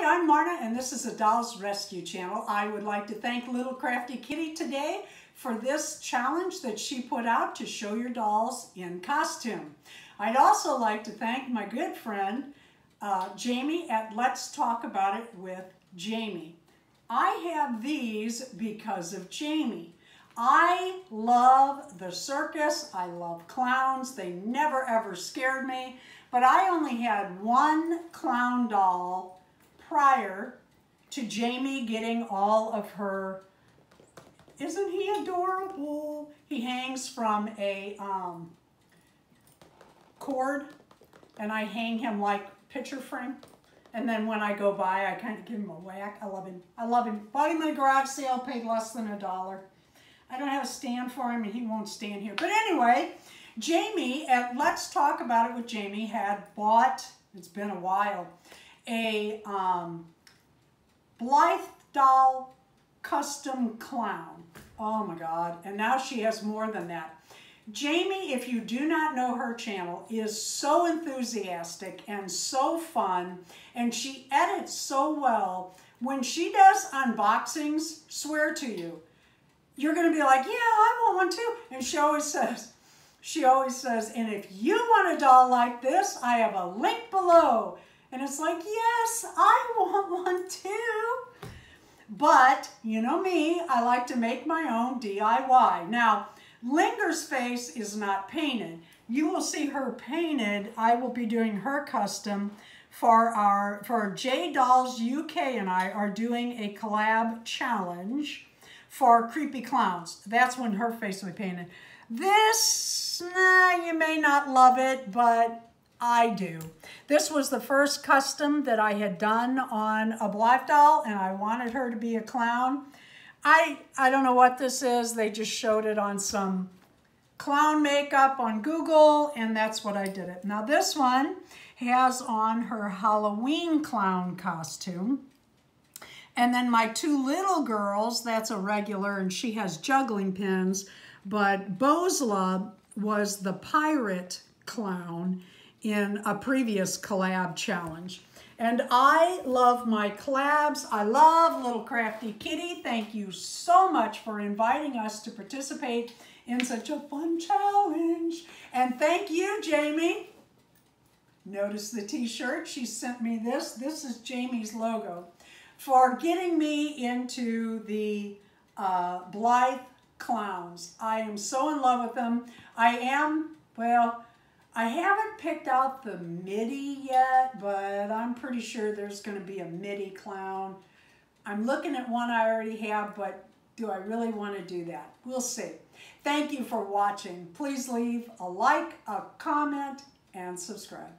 Hi, I'm Marna, and this is a Dolls Rescue channel. I would like to thank Little Crafty Kitty today for this challenge that she put out to show your dolls in costume. I'd also like to thank my good friend, Jaime at Let's Talk About It with Jaime. I have these because of Jaime. I love the circus. I love clowns. They never ever scared me. But I only had one clown doll prior to Jaime getting all of her. Isn't he adorable? He hangs from a cord, and I hang him like picture frame. And then when I go by, I kind of give him a whack. I love him. I love him. Bought him in a garage sale, paid less than $1. I don't have a stand for him, and he won't stand here. But anyway, Jaime at Let's Talk About It with Jaime had bought, it's been a while, a Blythe Doll custom clown. Oh my God. And now she has more than that. Jaime, if you do not know her channel, is so enthusiastic and so fun, and she edits so well. When she does unboxings, swear to you, you're going to be like, yeah, I want one too. And she always says, and if you want a doll like this, I have a link below. And it's like, yes, I want one too. But, you know me, I like to make my own DIY. Now, Linger's face is not painted. You will see her painted. I will be doing her custom for J Dolls UK, and I are doing a collab challenge for Creepy Clowns. That's when her face will be painted. This, you may not love it, but I do. This was the first custom that I had done on a Blythe doll, and I wanted her to be a clown. I don't know what this is. They just showed it on some clown makeup on Google, and that's what I did it. Now this one has on her Halloween clown costume. And then my two little girls, that's a regular, and she has juggling pins, but Bozla was the pirate clown in a previous collab challenge. And I love my collabs. I love Little Crafty Kitty. Thank you so much for inviting us to participate in such a fun challenge. And thank you, Jaime. Notice the t-shirt. She sent me this. This is Jaime's logo. For getting me into the Blythe clowns. I am so in love with them. I haven't picked out the Middie yet, but I'm pretty sure there's going to be a Middie clown. I'm looking at one I already have, but do I really want to do that? We'll see. Thank you for watching. Please leave a like, a comment, and subscribe.